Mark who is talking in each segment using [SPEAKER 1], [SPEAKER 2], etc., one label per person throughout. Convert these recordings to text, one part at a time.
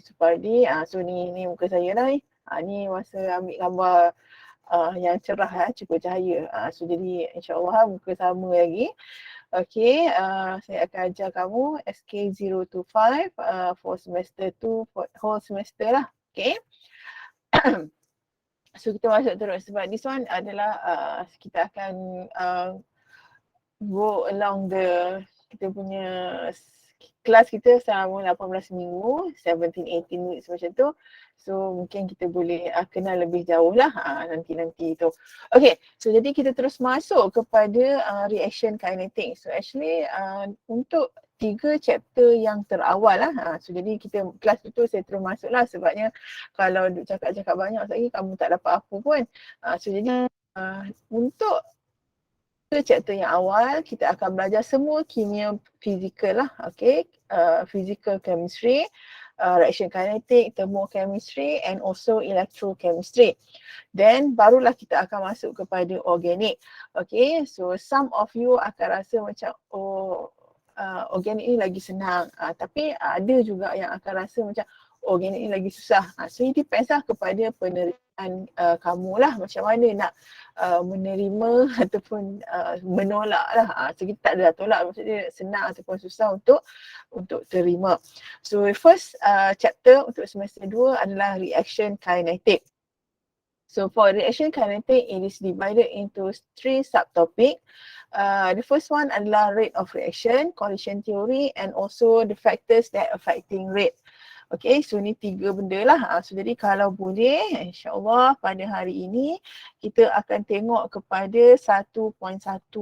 [SPEAKER 1] Supardi. So ni muka saya lah ni. Ni masa ambil gambar yang cerah cukup cahaya. So jadi insyaAllah muka sama lagi. Okay, saya akan ajar kamu SK025 for semester 2 for whole semester lah. Okay. So kita masuk terus sebab this one adalah kita akan go along kita punya kelas kita selama 18 minggu, 17-18 weeks macam tu. So mungkin kita boleh kenal lebih jauh lah nanti-nanti tu. Okay, so jadi kita terus masuk kepada reaction kinetic. So actually untuk 3 chapter yang terawal lah. So jadi kita kelas tu saya terus masuk lah sebabnya kalau duk cakap-cakap banyak lagi kamu tak dapat apa pun. So jadi untuk chapter yang awal kita akan belajar semua kimia fizikal lah, okay, physical chemistry, reaction kinetic, thermochemistry and also electrochemistry. Then barulah kita akan masuk kepada organic. Okay, so some of you akan rasa macam organic ni lagi senang, tapi ada juga yang akan rasa macam organic ni lagi susah. So it depends lah kepada penerimaan kamu lah, macam mana nak menerima ataupun menolak lah. So kita tak ada tolak, maksudnya senang ataupun susah untuk terima. So first chapter untuk semester 2 adalah reaction kinetic. So for reaction kinetic, it is divided into 3 subtopic. The first one adalah rate of reaction, collision theory and also the factors that affecting rate. Okay, so ni 3 benda lah. So jadi kalau boleh, insyaAllah pada hari ini kita akan tengok kepada 1.1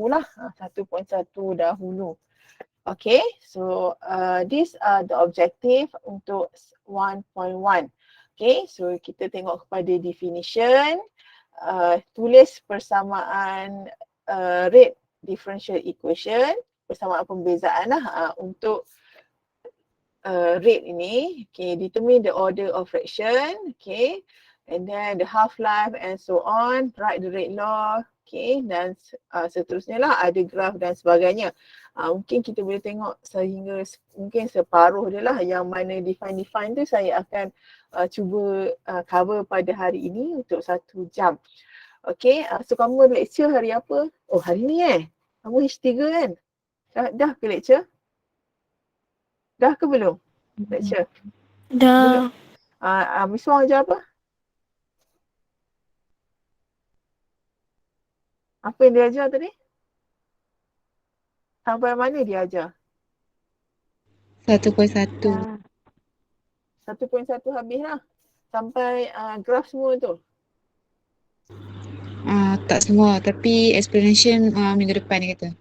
[SPEAKER 1] lah. 1.1 dahulu. Okay, so these are the objective untuk 1.1. Okay, so kita tengok kepada definition, tulis persamaan rate differential equation, persamaan pembezaan lah untuk rate ini. Okay, determine the order of reaction, okay, and then the half-life and so on, write the rate law, okay, dan seterusnya lah, ada graf dan sebagainya. Mungkin kita boleh tengok sehingga mungkin separuh je lah, yang mana define tu saya akan cuba cover pada hari ini untuk 1 jam. Okay, so kamu lecture hari apa? Oh hari ni kamu H3 kan? Dah ke lecture? Dah ke belum? Lecture?
[SPEAKER 2] Dah.
[SPEAKER 1] Miss Wang ajar apa? Apa yang dia ajar tadi? Sampai mana dia ajar?
[SPEAKER 2] 1.1.
[SPEAKER 1] 1.1 habis lah. Sampai graf semua tu.
[SPEAKER 2] Tak semua, tapi explanation minggu depan dia kata.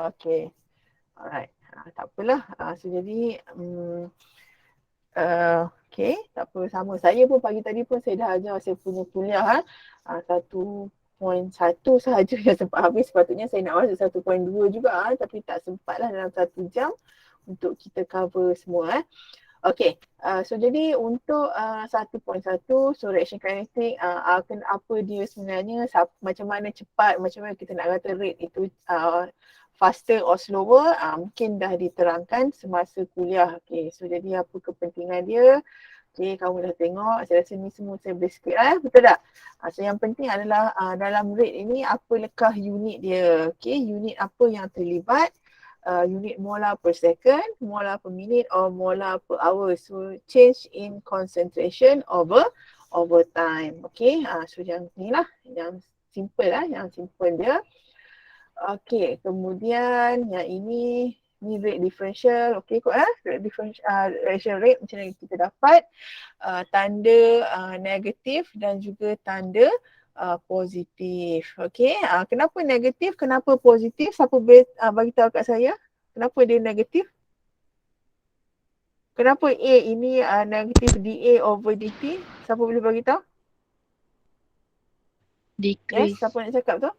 [SPEAKER 1] Okay. Alright. Tak apalah. So jadi okay, tak apa, sama. Saya pun pagi tadi pun saya dah ajar saya punya kuliah 1.1 sahaja yang sempat habis. Sepatutnya saya nak masuk 1.2 juga tapi tak sempat lah dalam 1 jam untuk kita cover semua. Okay, so jadi untuk 1.1, so reaction kinetic, apa dia sebenarnya, macam mana cepat, macam mana kita nak kata rate itu faster or slower, mungkin dah diterangkan semasa kuliah. Okay, so jadi apa kepentingan dia, okay, kamu dah tengok, saya rasa ni semua saya boleh skip betul tak? So yang penting adalah dalam rate ini apa lekah unit dia, okay, unit apa yang terlibat, unit molar per second, molar per minute or molar per hour. So change in concentration over time. Okay, so yang ni lah, yang simple yang simple dia. Okay, kemudian yang ini rate differential, okay kot rate differential, reaction rate macam mana kita dapat, tanda negatif dan juga tanda positif. Okay, kenapa negatif, kenapa positif, siapa boleh bagi tahu kat saya kenapa dia negatif? Kenapa A ini negatif dA over dt? Siapa boleh bagi tahu?
[SPEAKER 2] Decrease.
[SPEAKER 1] Yes, siapa nak cakap tu?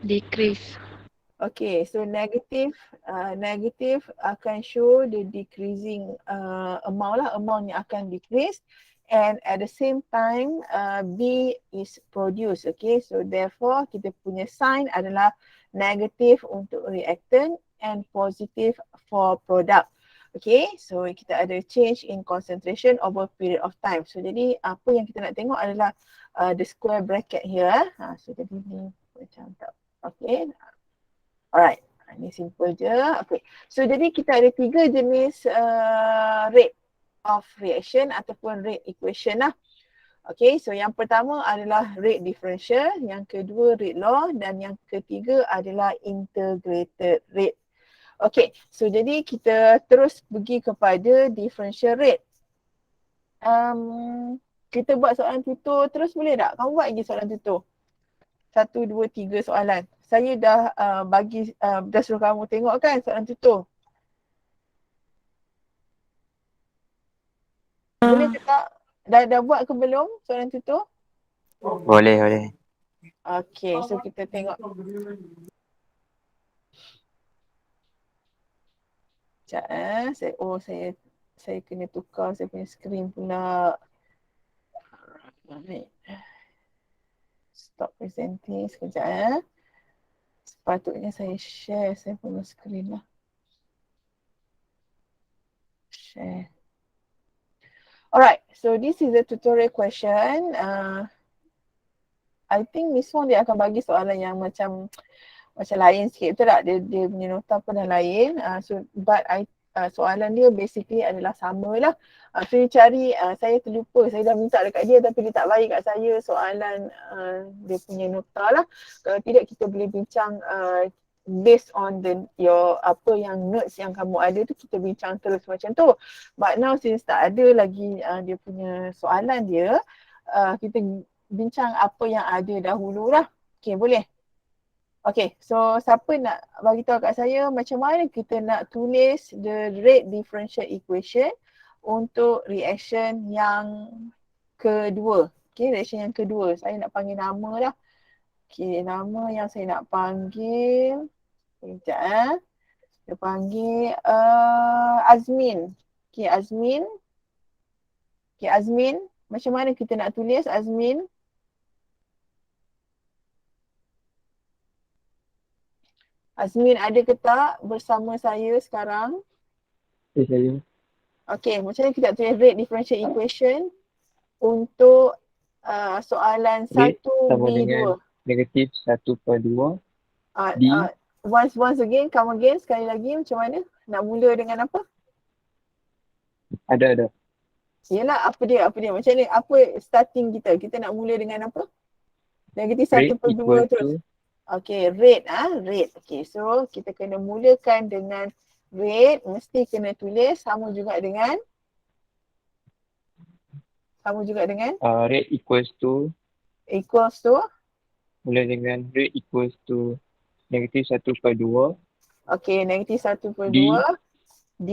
[SPEAKER 2] Decrease.
[SPEAKER 1] Okay, so negative akan show the decreasing amount yang akan decrease, and at the same time B is produced. Okay, so therefore kita punya sign adalah negative untuk reactant and positive for product. Okay, so kita ada change in concentration over period of time. So jadi apa yang kita nak tengok adalah the square bracket here. So jadi ni macam tak. Okay, alright. Ini simple je. Okay, so jadi kita ada 3 jenis rate of reaction ataupun rate equation lah. Okay, so yang pertama adalah rate differential, yang kedua rate law dan yang ketiga adalah integrated rate. Okay, so jadi kita terus pergi kepada differential rate. Kita buat soalan tutur terus boleh tak? Kamu buat lagi soalan tutur. 1, 2, 3 soalan. Saya dah dah suruh kamu tengok kan soalan tutur. Boleh ke tak? Dah buat ke belum soalan tutur?
[SPEAKER 3] Boleh, boleh.
[SPEAKER 1] Okay, so kita tengok. Sekejap saya kena tukar saya punya screen pula. Baik. Stop presenting sekejap. Sepatutnya saya share saya punya screen lah. Share. Alright, so this is a tutorial question. I think Miss Wong dia akan bagi soalan yang macam lain sikit, betul tak? Dia punya nota pun dah lain. Soalan dia basically adalah sama lah. So dia cari, saya terlupa, saya dah minta dekat dia tapi dia tak bagi kat saya soalan dia punya nota lah. Kalau tidak kita boleh bincang based on your apa yang notes yang kamu ada tu, kita bincang terus macam tu. But now since tak ada lagi dia punya soalan dia, kita bincang apa yang ada dahulu lah. Okay, boleh? Okay, so siapa nak bagi tahu kat saya macam mana kita nak tulis the rate differential equation untuk reaction yang kedua. Okay, reaction yang kedua. Saya nak panggil nama dah. Okay, nama yang saya nak panggil. Sekejap. Kita panggil Azmin. Okay, Azmin. Okay, Azmin. Macam mana kita nak tulis Azmin? Azmin ada ke tak bersama saya sekarang?
[SPEAKER 3] Saya.
[SPEAKER 1] Okay, macam mana kita tulis rate differential equation untuk soalan
[SPEAKER 3] Rate
[SPEAKER 1] 1B2?
[SPEAKER 3] Negatif 1/2 D.
[SPEAKER 1] Once again, come again sekali lagi macam mana? Nak mula dengan apa?
[SPEAKER 3] Ada.
[SPEAKER 1] Yelah, apa dia? Macam ni, apa starting kita? Kita nak mula dengan apa? Negatif
[SPEAKER 3] Rate
[SPEAKER 1] 1/2
[SPEAKER 3] equal
[SPEAKER 1] terus.
[SPEAKER 3] to
[SPEAKER 1] Okay, rate. Okay, so kita kena mulakan dengan rate, mesti kena tulis sama juga dengan
[SPEAKER 3] rate equals to mula dengan rate equals to negatif 1/2
[SPEAKER 1] okay, negatif 1/2 D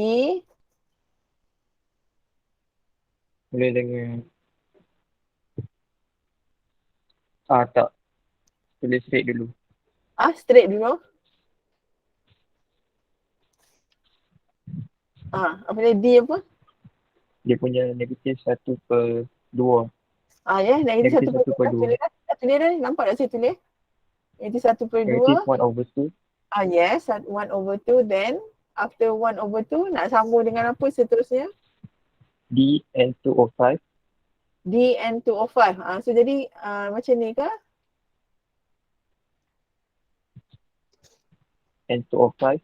[SPEAKER 3] mula dengan tak, tulis rate dulu.
[SPEAKER 1] Straight dulu. Apa dia? D apa?
[SPEAKER 3] Dia punya negatif 1/2.
[SPEAKER 1] Negatif
[SPEAKER 3] Negatif
[SPEAKER 1] 1/2. Tulis dah ni, nampak tak saya tulis? Negatif 1/2.
[SPEAKER 3] Negatif 1/2
[SPEAKER 1] Yes, 1/2. Then after 1/2 nak sambung dengan apa seterusnya?
[SPEAKER 3] D N2O5.
[SPEAKER 1] D N2O5. So jadi macam ni ke?
[SPEAKER 3] N2O5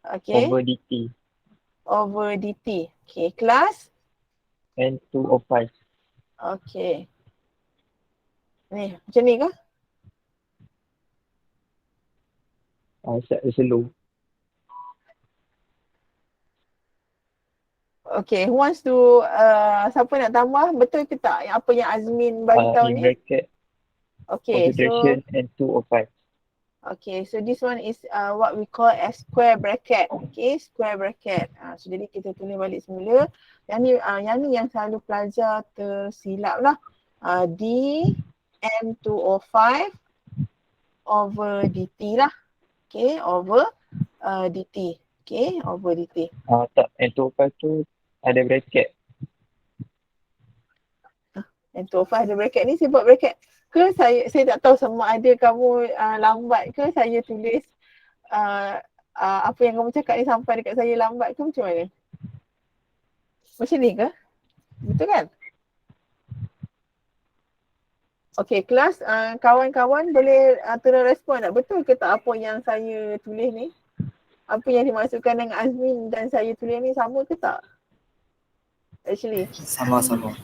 [SPEAKER 1] Okay.
[SPEAKER 3] over DT.
[SPEAKER 1] Okay, kelas?
[SPEAKER 3] N2O5.
[SPEAKER 1] Okay. Ni, macam ni ke?
[SPEAKER 3] Slow.
[SPEAKER 1] Okay, who wants to, siapa nak tambah? Betul ke tak yang apa yang Azmin bagi tahu
[SPEAKER 3] In
[SPEAKER 1] ni?
[SPEAKER 3] bracket,
[SPEAKER 1] Okay,
[SPEAKER 3] direction N2O5.
[SPEAKER 1] Okay, so this one is what we call as square bracket. Okay, square bracket. So jadi kita tulis balik semula. Yang ni yang selalu pelajar tersilap lah. D N2O5 over DT lah. Okay, over DT. Okay, over DT.
[SPEAKER 3] Tak, N2O5 tu ada bracket.
[SPEAKER 1] N2O5 ada bracket ni, saya buat bracket. Ke saya tak tahu sama ada kamu lambat ke saya tulis apa yang kamu cakap ni sampai dekat saya lambat ke macam mana? Macam ni ke? Betul kan? Okay, kelas kawan-kawan boleh turun respon tak? Betul ke tak apa yang saya tulis ni? Apa yang dimaksudkan dengan Azmin dan saya tulis ni sama ke tak? Actually.
[SPEAKER 4] Sama-sama.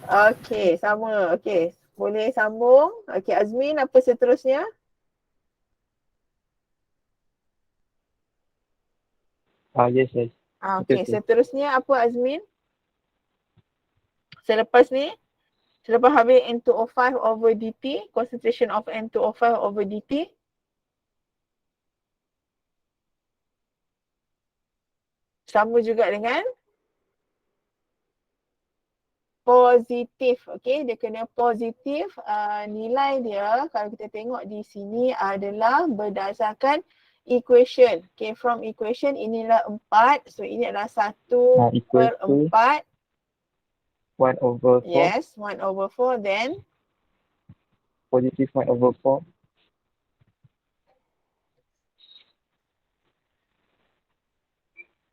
[SPEAKER 1] Okay, sama. Okay, boleh sambung. Okay, Azmin, apa seterusnya?
[SPEAKER 3] Yes.
[SPEAKER 1] Okay,
[SPEAKER 3] Betul.
[SPEAKER 1] seterusnya apa Azmin? Selepas ni, selepas habis N2O5 over dt, concentration of N2O5 over dt. Sama juga dengan positif. Okay, dia kena positif. Nilai dia kalau kita tengok di sini adalah berdasarkan equation. Okay, from equation inilah 4. So ini adalah 1
[SPEAKER 3] Equal
[SPEAKER 1] per
[SPEAKER 3] to
[SPEAKER 1] 4.
[SPEAKER 3] 1/4.
[SPEAKER 1] Yes, 1/4. Then
[SPEAKER 3] Positive 1/4.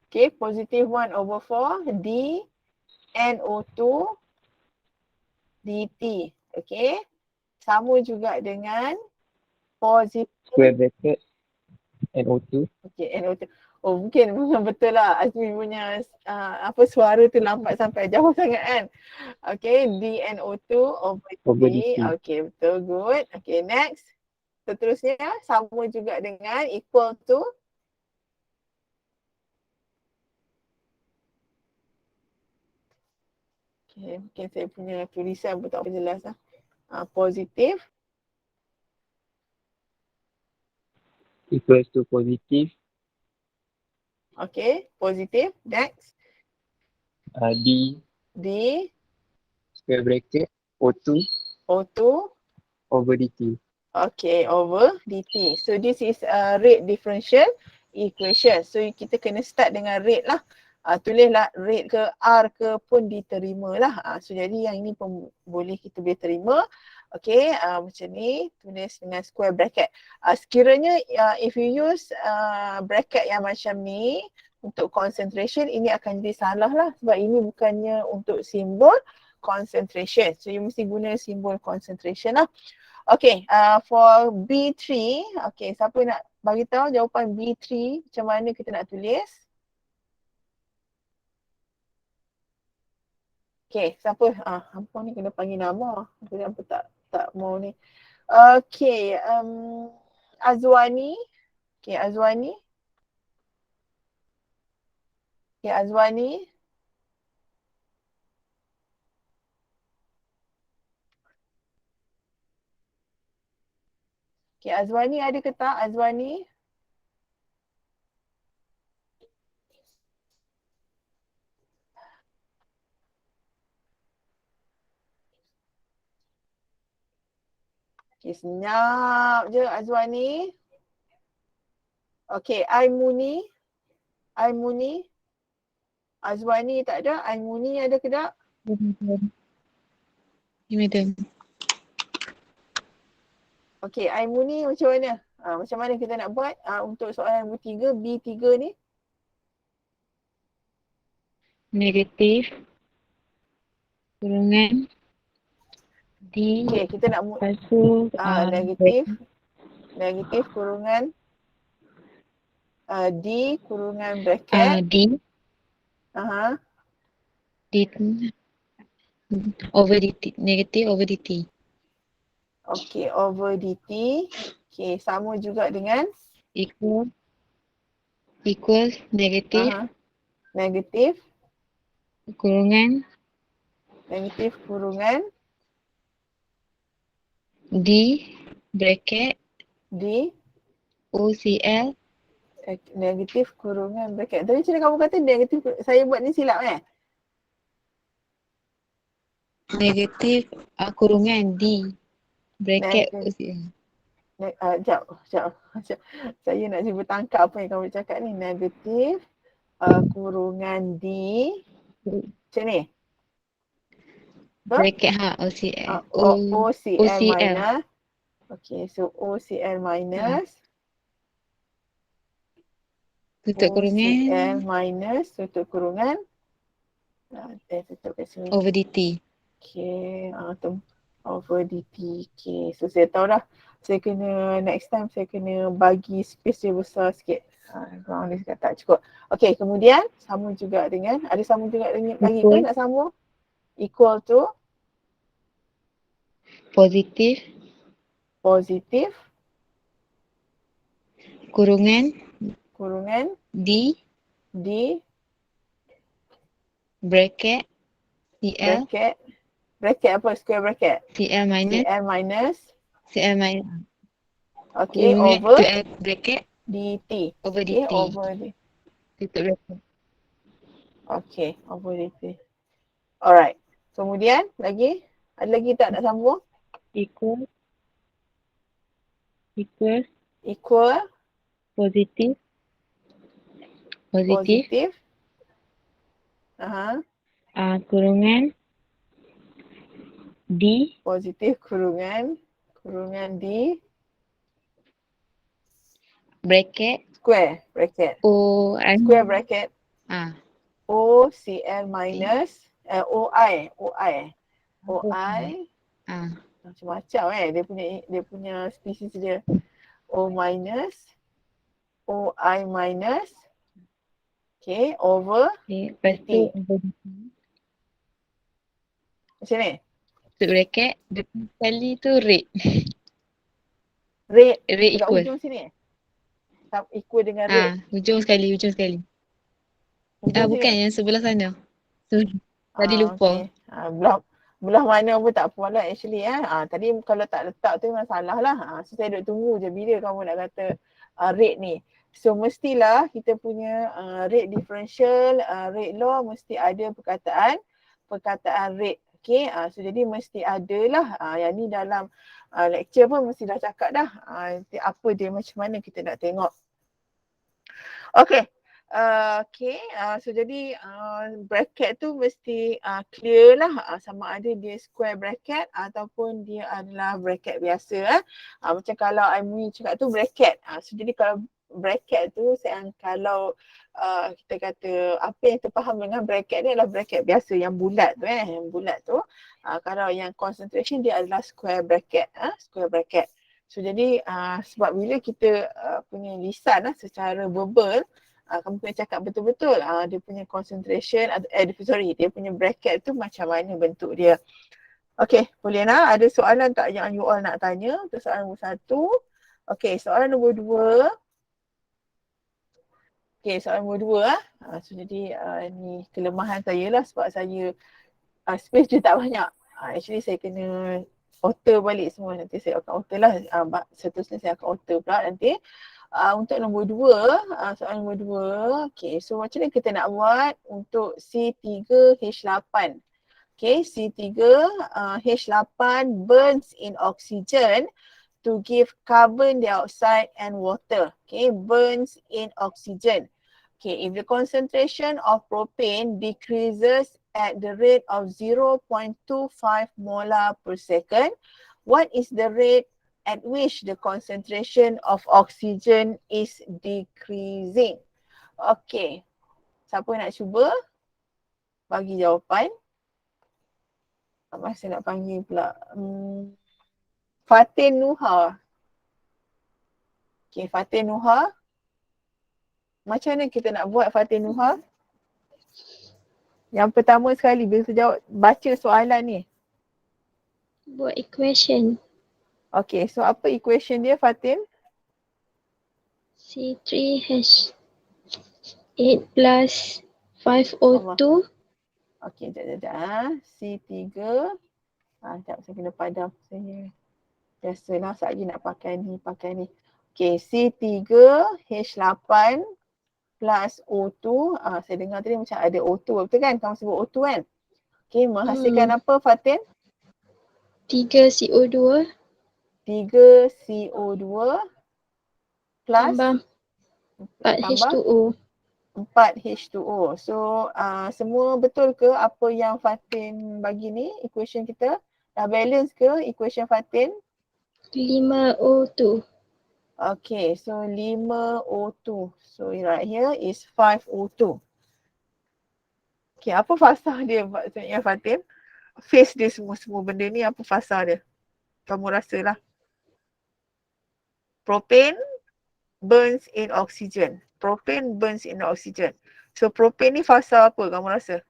[SPEAKER 1] okay, positive 1/4 d NO2 dt. Okay, sama juga dengan positif.
[SPEAKER 3] Square bracket NO2.
[SPEAKER 1] Okay, NO2. Oh, mungkin memang betul lah Azmi punya suara tu lambat sampai jauh sangat kan. Okay, DNO2 over
[SPEAKER 3] Over
[SPEAKER 1] D.
[SPEAKER 3] dt.
[SPEAKER 1] Okay, betul, good. Okay, next. Seterusnya sama juga dengan equal to. Okay, mungkin saya punya tulisan pun tak jelas lah. Positif.
[SPEAKER 3] Equals to positive
[SPEAKER 1] Okay, positif. Next.
[SPEAKER 3] D
[SPEAKER 1] D
[SPEAKER 3] square bracket O2
[SPEAKER 1] O2.
[SPEAKER 3] over dt.
[SPEAKER 1] Okay, over dt. So this is a rate differential equation. So kita kena start dengan rate lah. Tulislah rate ke R ke pun diterima lah. So jadi yang ini pun kita boleh terima. Okay, macam ni tulis dengan square bracket. Sekiranya if you use bracket yang macam ni untuk concentration, ini akan jadi salah lah. Sebab ini bukannya untuk simbol concentration. So you mesti guna simbol concentration lah. Okay, for B3, okay, siapa nak bagi tahu jawapan B3 macam mana kita nak tulis? Okay, siapa? Hampa ni kena panggil nama. Hampa tak mau ni. Okay, Azwani. Okay, Azwani. Okay, Azwani. Okay, Azwani ada ke tak? Azwani? Okay, senyap je Azwani. Okay, Aimuni. Aimuni. Azwani tak ada. Aimuni ada ke tak?
[SPEAKER 2] Madam.
[SPEAKER 1] Okay, Aimuni macam mana? Macam mana kita nak buat untuk soalan nombor 3, B3 ni?
[SPEAKER 2] Negatif. Kurungan. D.
[SPEAKER 1] Okay, kita nak
[SPEAKER 2] Lepas tu.
[SPEAKER 1] negatif kurungan D kurungan bracket.
[SPEAKER 2] D.
[SPEAKER 1] Aha.
[SPEAKER 2] D. Over dt. Negatif over dt.
[SPEAKER 1] Okay, over dt. Okay, sama juga dengan
[SPEAKER 2] Equal negatif
[SPEAKER 1] negatif
[SPEAKER 2] kurungan D bracket
[SPEAKER 1] D
[SPEAKER 2] OCL
[SPEAKER 1] negatif kurungan bracket. Tadi macam kamu kata negatif, saya buat ni silap
[SPEAKER 2] negatif kurungan D bracket
[SPEAKER 1] Negatif.
[SPEAKER 2] OCL.
[SPEAKER 1] Sekejap. Saya nak cuba tangkap apa yang kamu cakap ni. Negatif kurungan D macam ni.
[SPEAKER 2] Bracket OCL.
[SPEAKER 1] OCL minus. Okay, so OCL minus
[SPEAKER 2] Tutup kurungan
[SPEAKER 1] OCl minus tutup kurungan. Tutup kat sini.
[SPEAKER 2] over DT.
[SPEAKER 1] Okay, over dt. Okay, so saya tahu dah. Saya kena, next time saya kena bagi space dia besar sikit. Kurang dia cakap tak cukup. Okay, kemudian sama juga dengan, ada sama juga dengan lagi ke
[SPEAKER 2] Equal.
[SPEAKER 1] nak sambung? Equal to
[SPEAKER 2] Positif
[SPEAKER 1] positif
[SPEAKER 2] kurungan
[SPEAKER 1] kurungan
[SPEAKER 2] D
[SPEAKER 1] di
[SPEAKER 2] bracket CL
[SPEAKER 1] bracket apa? Square bracket.
[SPEAKER 2] CL minus
[SPEAKER 1] CL minus
[SPEAKER 2] CL minus
[SPEAKER 1] okay,
[SPEAKER 2] kurungan
[SPEAKER 1] over
[SPEAKER 2] 2L bracket
[SPEAKER 1] dt.
[SPEAKER 2] over
[SPEAKER 1] Okay,
[SPEAKER 2] DT.
[SPEAKER 1] over dt.
[SPEAKER 2] Tutup bracket.
[SPEAKER 1] Okay, over dt. Alright. Kemudian lagi? Ada lagi tak nak sambung?
[SPEAKER 3] Equal
[SPEAKER 1] Equal
[SPEAKER 3] positif
[SPEAKER 1] positif. Aha,
[SPEAKER 3] kurungan D
[SPEAKER 1] positif kurungan di
[SPEAKER 2] bracket
[SPEAKER 1] square bracket.
[SPEAKER 2] O
[SPEAKER 1] Square bracket
[SPEAKER 2] ah
[SPEAKER 1] OCl minus OI
[SPEAKER 2] ah
[SPEAKER 1] macam-macam dia punya spesies dia. O minus OI minus okay, over
[SPEAKER 2] okay. Lepas tu
[SPEAKER 1] DT.
[SPEAKER 2] over DT.
[SPEAKER 1] Macam ni.
[SPEAKER 2] Tutup bracket depan sekali tu rate
[SPEAKER 1] Rate
[SPEAKER 2] rate
[SPEAKER 1] dekat
[SPEAKER 2] equal.
[SPEAKER 1] hujung sini. Equal dengan rate.
[SPEAKER 2] Hujung sekali
[SPEAKER 1] Hujung
[SPEAKER 2] bukan
[SPEAKER 1] sini.
[SPEAKER 2] yang sebelah sana. So, tadi lupa.
[SPEAKER 1] Okay. Belah mana pun tak apa lah actually. Tadi kalau tak letak tu memang salah lah. So saya duk tunggu je bila kamu nak kata rate ni. So mestilah kita punya rate differential, rate law mesti ada perkataan rate. Okay, so jadi mesti ada lah. Yang ni dalam lecture pun mesti dah cakap dah. Apa dia, macam mana kita nak tengok. Okay. So jadi bracket tu mesti clear lah, sama ada dia square bracket ataupun dia adalah bracket biasa. Macam kalau Aimee cakap tu bracket. So jadi kalau bracket tu kalau kita kata apa yang terfaham dengan bracket ni adalah bracket biasa yang bulat tu yang bulat tu. Kalau yang concentration dia adalah square bracket. So jadi sebab bila kita punya lisan secara verbal, kamu kena cakap betul-betul dia punya concentration dia punya bracket tu macam mana bentuk dia. Okay, boleh nak? Ada soalan tak yang you all nak tanya? Itu soalan nombor 1. Okay, soalan nombor 2. Okay, soalan nombor 2. So jadi ni kelemahan saya lah sebab saya space dia tak banyak. Actually saya kena alter balik semua. Nanti saya akan alter lah. Seterusnya saya akan alter pula nanti. Untuk nombor 2, soalan nombor 2. Okay, so macam mana kita nak buat untuk C3H8. Okay, C3H8 burns in oxygen to give carbon dioxide and water. Okay, burns in oxygen. Okay, if the concentration of propane decreases at the rate of 0.25 molar per second, what is the rate at which the concentration of oxygen is decreasing? Okay, siapa nak cuba bagi jawapan? Saya nak panggil pula Fatin Nuha. Okay, Fatin Nuha. Macam mana kita nak buat Fatin Nuha? Yang pertama sekali bila jawab, baca soalan ni.
[SPEAKER 4] Buat equation.
[SPEAKER 1] Okay, so apa equation dia Fatin?
[SPEAKER 4] C3H8 plus 5O2.
[SPEAKER 1] Okay, sekejap. C3. Sekejap saya kena padam. Saya biasalah sekejap lagi nak pakai ni. Okay, C3H8 plus O2. Saya dengar tadi macam ada O2. Betul kan? Kamu sebut O2 kan? Okay, menghasilkan apa Fatin?
[SPEAKER 4] 3CO2
[SPEAKER 1] 3CO2 plus
[SPEAKER 4] tambah 4H2O.
[SPEAKER 1] 4H2O. So semua betul ke apa yang Fatin bagi ni, equation kita? Dah balance ke equation Fatin?
[SPEAKER 4] 5O2.
[SPEAKER 1] Okay, so 5O2. So right here is 5O2. Okay, apa fasa dia maksudnya Fatin? Face dia semua benda ni apa fasa dia? Kamu rasalah. Propane burns in oxygen. Propane burns in oxygen. So propane ni fasa apa kamu rasa?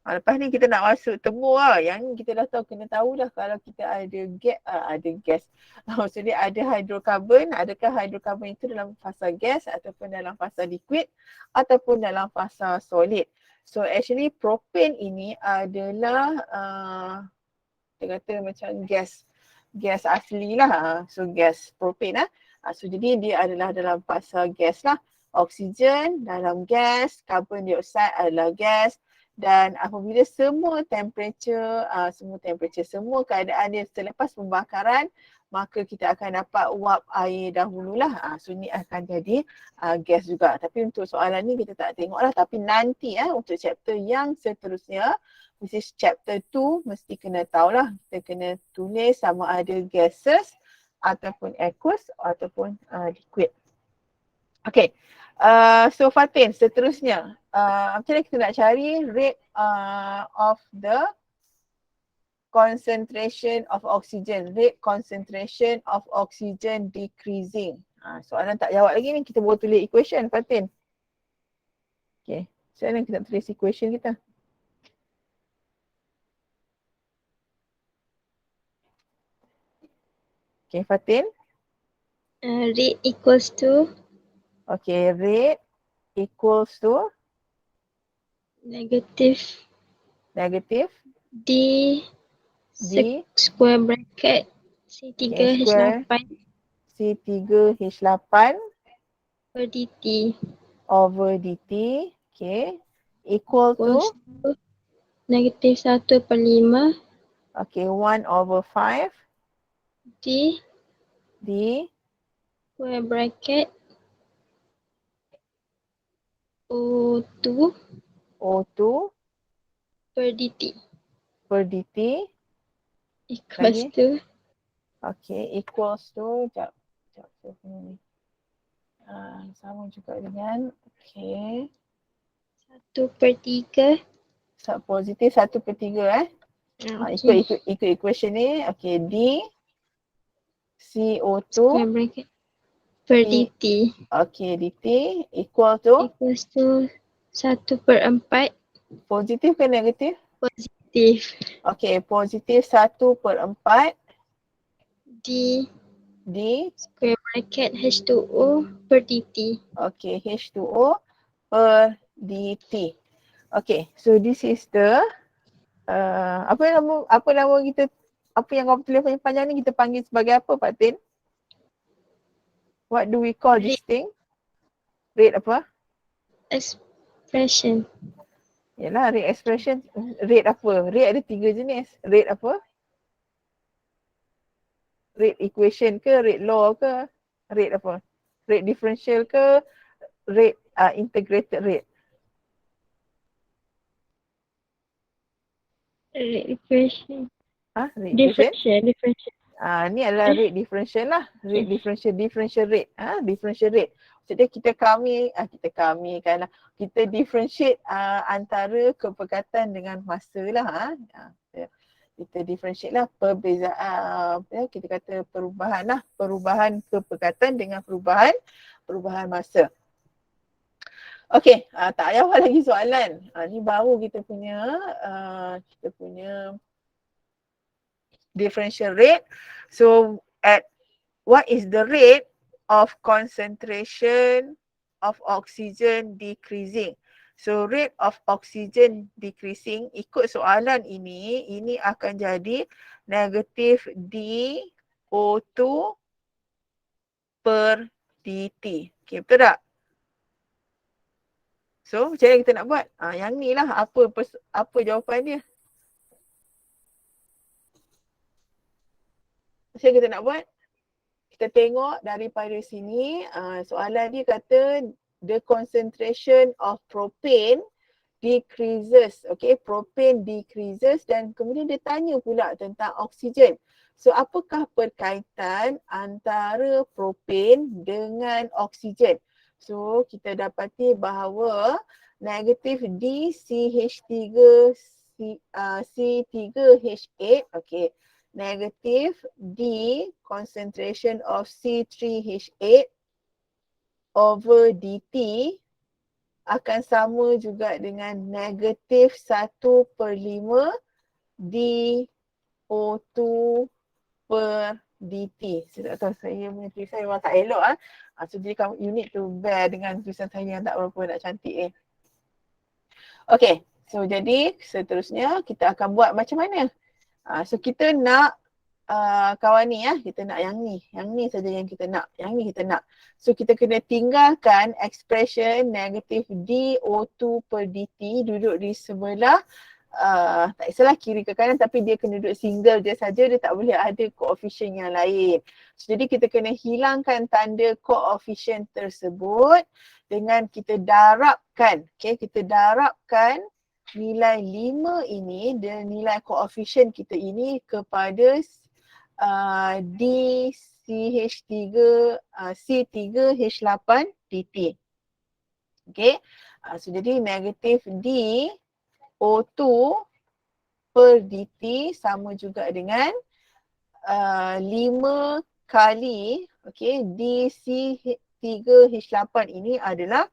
[SPEAKER 1] Lepas ni kita nak masuk temu lah. Yang kita dah tahu, kena tahu dah kalau kita ada gas. Maksudnya ada hidrokarbon, adakah hidrokarbon itu dalam fasa gas ataupun dalam fasa liquid ataupun dalam fasa solid. So actually propane ini adalah kita kata macam gas asli lah. So gas propane lah. So jadi dia adalah dalam fasa gas lah. Oksigen dalam gas, carbon dioxide adalah gas. Dan apabila semua temperature, semua keadaan dia selepas pembakaran, maka kita akan dapat uap air dahululah. So ni akan jadi gas juga. Tapi untuk soalan ni kita tak tengok lah. Tapi nanti untuk chapter yang seterusnya, which is chapter 2, mesti kena tahulah. Kita kena tulis sama ada gases ataupun aqueous ataupun liquid. Okay. So Fatin, seterusnya macam mana kita nak cari rate of the concentration of oxygen, rate concentration of oxygen decreasing. Soalan tak jawab lagi ni, kita boleh tulis equation Fatin. Okay, macam mana kita nak tulis equation kita? Okay Fatin.
[SPEAKER 4] Rate equals to
[SPEAKER 1] Okay, rate equals to
[SPEAKER 4] negative D
[SPEAKER 1] D
[SPEAKER 4] square bracket C3H8
[SPEAKER 1] C3H8
[SPEAKER 4] per dt
[SPEAKER 1] over dt. Okay, equal
[SPEAKER 4] equals
[SPEAKER 1] to
[SPEAKER 4] to negative 1/5
[SPEAKER 1] okay 1/5
[SPEAKER 4] D
[SPEAKER 1] D
[SPEAKER 4] square bracket O2
[SPEAKER 1] O2
[SPEAKER 4] per dt equals
[SPEAKER 1] Lagi?
[SPEAKER 4] to
[SPEAKER 1] okay equals to sekejap saya punya ni. Sama juga dengan okay
[SPEAKER 4] 1/3
[SPEAKER 1] positif 1/3 ikut equation ni. Okay, D CO2
[SPEAKER 4] square bracket per
[SPEAKER 1] P-
[SPEAKER 4] dt
[SPEAKER 1] okay dt equal to
[SPEAKER 4] equals to 1/4
[SPEAKER 1] positif ke negatif?
[SPEAKER 4] positif
[SPEAKER 1] Okay, positif 1/4
[SPEAKER 4] D
[SPEAKER 1] D
[SPEAKER 4] square bracket H2O per dt.
[SPEAKER 1] okay H2O per dt. Okay, so this is the apa nama kita, apa yang kau tulis yang panjang ni kita panggil sebagai apa Fatin? What do we call this thing? Rate apa?
[SPEAKER 4] Expression.
[SPEAKER 1] Yalah, rate expression. Rate apa? Rate ada 3 jenis. Rate apa? Rate equation ke? Rate law ke? Rate apa? Rate differential ke? Rate integrated rate.
[SPEAKER 4] Rate equation.
[SPEAKER 1] Rate equation?
[SPEAKER 4] Differential.
[SPEAKER 1] Ni adalah rate differential lah. Rate differential rate. Differential rate. Maksudnya kita differentiate antara kepekatan dengan masa lah. Kita differentiate lah perbezaan, kita kata perubahan lah. Perubahan kepekatan dengan perubahan masa. Okay, tak payah lagi soalan. Ni baru kita punya differential rate. So at what is the rate of concentration of oxygen decreasing? So rate of oxygen decreasing ikut soalan ini akan jadi negatif DO2 per dt. Okay, betul tak? So macam mana kita nak buat? Yang ni lah apa jawapan dia. Macam mana kita nak buat? Kita tengok daripada sini, soalan dia kata the concentration of propane decreases. Okay, propane decreases dan kemudian dia tanya pula tentang oksigen. So apakah perkaitan antara propen dengan oksigen? So kita dapati bahawa negatif DCH3 C3H8, okay, negatif D concentration of C3H8 over DT akan sama juga dengan negatif 1/5 DO2 per DT. Saya tak tahu, saya punya tulisan memang tak elok ah. So jadi kamu you need to bear dengan tulisan saya yang tak berapa nak cantik Okay, so jadi seterusnya kita akan buat macam mana? So kita nak kawan ni kita nak yang ni saja yang kita nak, yang ni kita nak. So kita kena tinggalkan expression negatif DO2 per DT duduk di sebelah tak kisahlah kiri ke kanan, tapi dia kena duduk single je saja, dia tak boleh ada koefisien yang lain. So, jadi kita kena hilangkan tanda koefisien tersebut dengan kita darabkan, okay, kita darabkan nilai 5 ini dan nilai koefisien kita ini kepada DCH3 C3H8 DT. Okay, so jadi negatif DO2 per DT sama juga dengan 5 kali, okay, DC3H8 ini adalah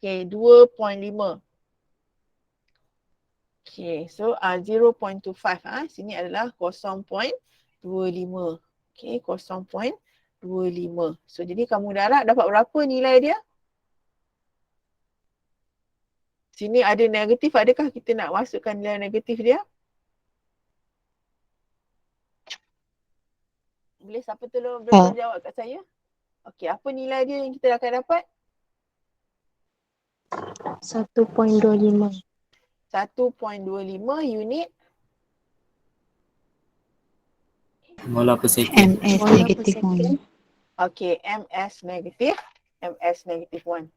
[SPEAKER 1] okay, 2.5. Okay, so 0.25 sini adalah 0.25. Okay, 0.25. So jadi kamu darab dapat berapa nilai dia? Sini ada negatif, adakah kita nak masukkan nilai negatif dia? Boleh siapa tolong jawab kat saya? Okey, apa nilai dia yang kita akan dapat?
[SPEAKER 4] 1.25.
[SPEAKER 1] 1.25 unit
[SPEAKER 5] Molar per second.
[SPEAKER 2] MS negatif 1.
[SPEAKER 1] okey, MS negatif 1.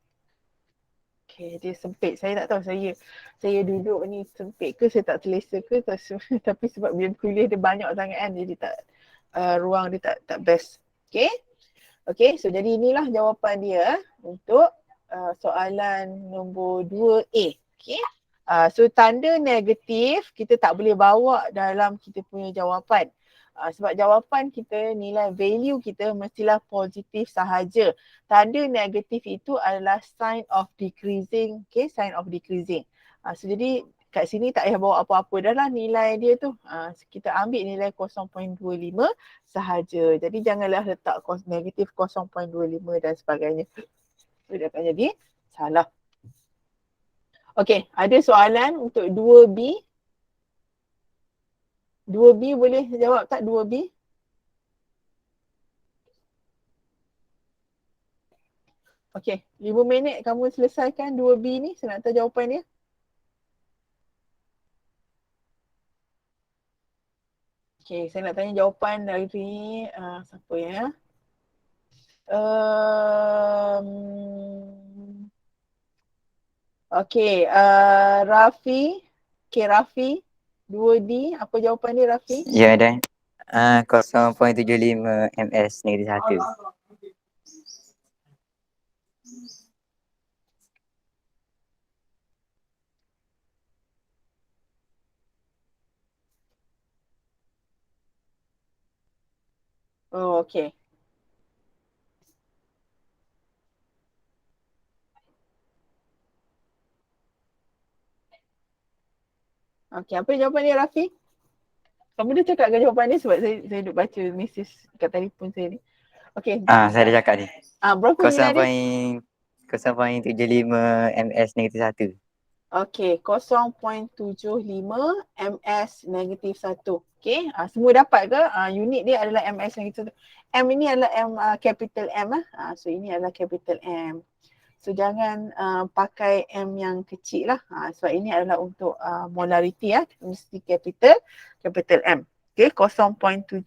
[SPEAKER 1] Okey, dia sempit. Saya tak tahu saya duduk ni sempit ke, saya tak selesa ke, tapi sebab bila kuliah dia banyak sangat kan, jadi tak ruang dia tak best. Okey. Okey, so jadi inilah jawapan dia untuk soalan nombor 2A. Okey. So tanda negatif kita tak boleh bawa dalam kita punya jawapan. Sebab jawapan kita, nilai value kita mestilah positif sahaja. Tanda negatif itu adalah sign of decreasing. Okay, sign of decreasing. So jadi kat sini tak payah bawa apa-apa dah lah nilai dia tu. Kita ambil nilai 0.25 sahaja. Jadi janganlah letak negatif 0.25 dan sebagainya. Dia akan jadi salah. Okay, ada soalan untuk 2B. 2B boleh jawab tak 2B? Okay, 5 minit kamu selesaikan 2B ni, saya nak tahu jawapan dia. Okay, saya nak tanya jawapan dari siapa ya? Okay, Rafi. Okay, Rafi. 2D, apa jawapan dia Rafi?
[SPEAKER 6] Ya dan 0.75 ms negatif 1.
[SPEAKER 1] Oh, okay. Okay, apa jawapan dia Rafi? Kamu dah cakap ke jawapan dia sebab saya duk baca mesej kat telefon saya ni. Okay.
[SPEAKER 6] Saya dah cakap ni.
[SPEAKER 1] Berapa nilai dia?
[SPEAKER 6] 0.75 ms negatif 1.
[SPEAKER 1] Okay, 0.75 ms negatif 1. Okay, semua dapat ke? Unit dia adalah ms negatif 1. M ini adalah M capital M. So ini adalah capital M. So jangan pakai M yang kecil lah. Sebab ini adalah untuk molarity mesti capital M. Okay, 0.75.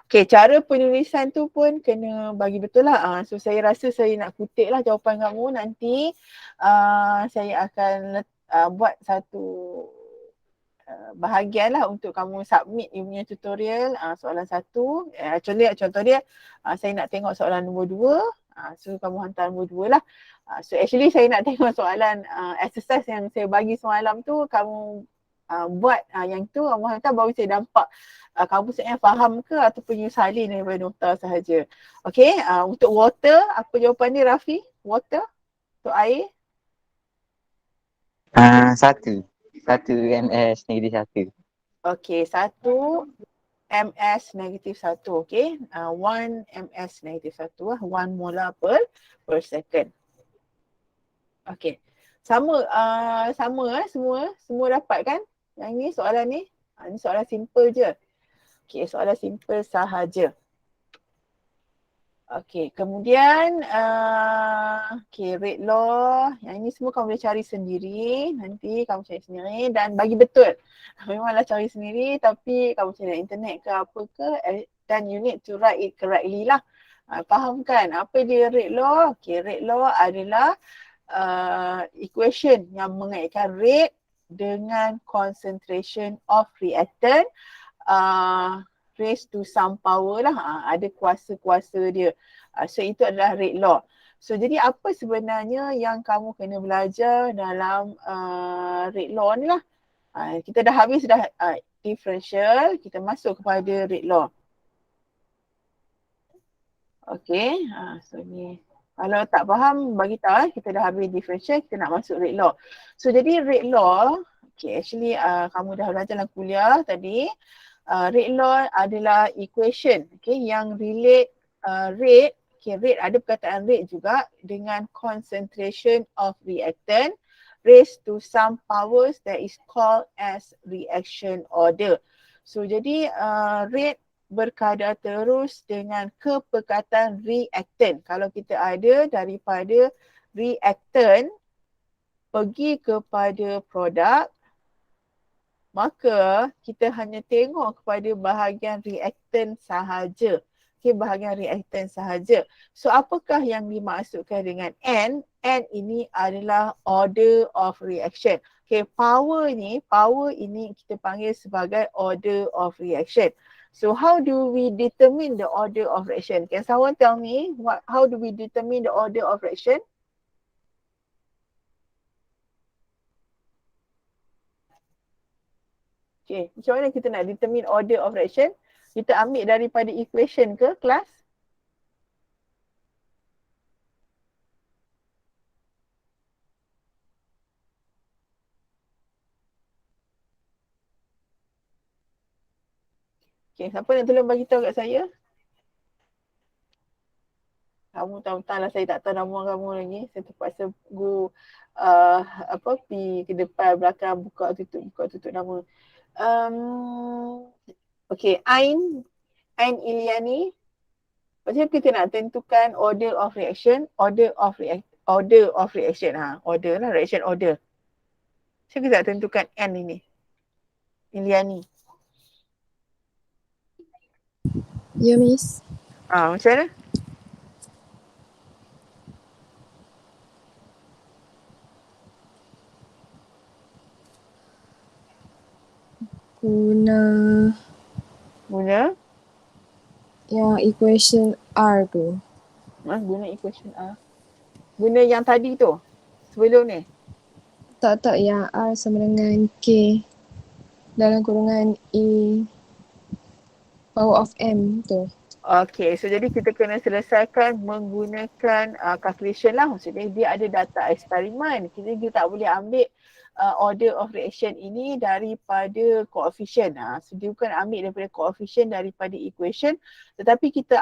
[SPEAKER 1] Okay, cara penulisan tu pun kena bagi betul lah. So saya rasa saya nak kutip lah jawapan kamu. Nanti saya akan buat bahagian lah untuk kamu submit you punya tutorial soalan 1. Contoh dia saya nak tengok soalan nombor 2. So kamu hantar nombor 2 lah. So actually saya nak tengok soalan exercise yang saya bagi semalam tu, kamu buat yang tu kamu hantar, baru saya nampak kamu sebenarnya faham ke ataupun you salin daripada nota sahaja. Okay, untuk water, apa jawapan dia Rafi? Water? Untuk air?
[SPEAKER 6] 1. 1 ms -1.
[SPEAKER 1] Okay, 1 ms -1. Okay, 1 ms -1 1 molar per second. Okay, sama semua dapat kan? Yang ni soalan ni? Ni soalan simple je. Okay, soalan simple sahaja. Okay, kemudian okay, rate law. Yang ini semua kamu boleh cari sendiri. Nanti kamu cari sendiri dan bagi betul. Memanglah cari sendiri tapi kamu cari internet ke apa ke, dan you need to write it correctly lah. Faham kan apa dia rate law? Okay, rate law adalah equation yang mengaitkan rate dengan concentration of reactant raised to some power lah, ada kuasa-kuasa dia. So itu adalah rate law. So jadi apa sebenarnya yang kamu kena belajar dalam rate law ni lah. Kita dah habis dah differential, kita masuk kepada rate law. Okay, so ni kalau tak faham bagi tahu, kita dah habis differential, kita nak masuk rate law. So jadi rate law, okay, actually kamu dah belajar dalam kuliah tadi. Rate law adalah equation, okay, yang relate rate, okay, rate ada perkataan rate juga dengan concentration of reactant raised to some powers that is called as reaction order. So jadi rate berkadar terus dengan kepekatan reactant. Kalau kita ada daripada reactant pergi kepada produk, maka kita hanya tengok kepada bahagian reactant sahaja. Okay, bahagian reactant sahaja. So apakah yang dimaksudkan dengan N? N ini adalah order of reaction. Okay, power ini kita panggil sebagai order of reaction. So how do we determine the order of reaction? Can someone tell me how do we determine the order of reaction? Okay, macam mana kita nak determine order of reaction? Kita ambil daripada equation ke kelas? Okay, siapa nak tolong bagi tahu kat saya? Kamu tahu-tahu lah saya tak tahu nama kamu lagi. Saya terpaksa go pergi ke depan, belakang, buka tutup nama. Okay, Ain Iliani. Macam kita nak tentukan order of reaction, order of reaction, order lah, reaction order. Macam kita nak tentukan N ini? Iliani.
[SPEAKER 4] Ya, Miss.
[SPEAKER 1] Macam mana? Guna
[SPEAKER 4] yang equation R tu.
[SPEAKER 1] Guna equation R. Guna yang tadi tu, sebelum ni.
[SPEAKER 4] Tak, yang R sama dengan K dalam kurungan E power of M tu.
[SPEAKER 1] Okay, so jadi kita kena selesaikan menggunakan calculation lah. Maksudnya dia ada data eksperimen. Kita tak boleh ambil order of reaction ini daripada coefficient. So dia bukan ambil daripada coefficient daripada equation, tetapi kita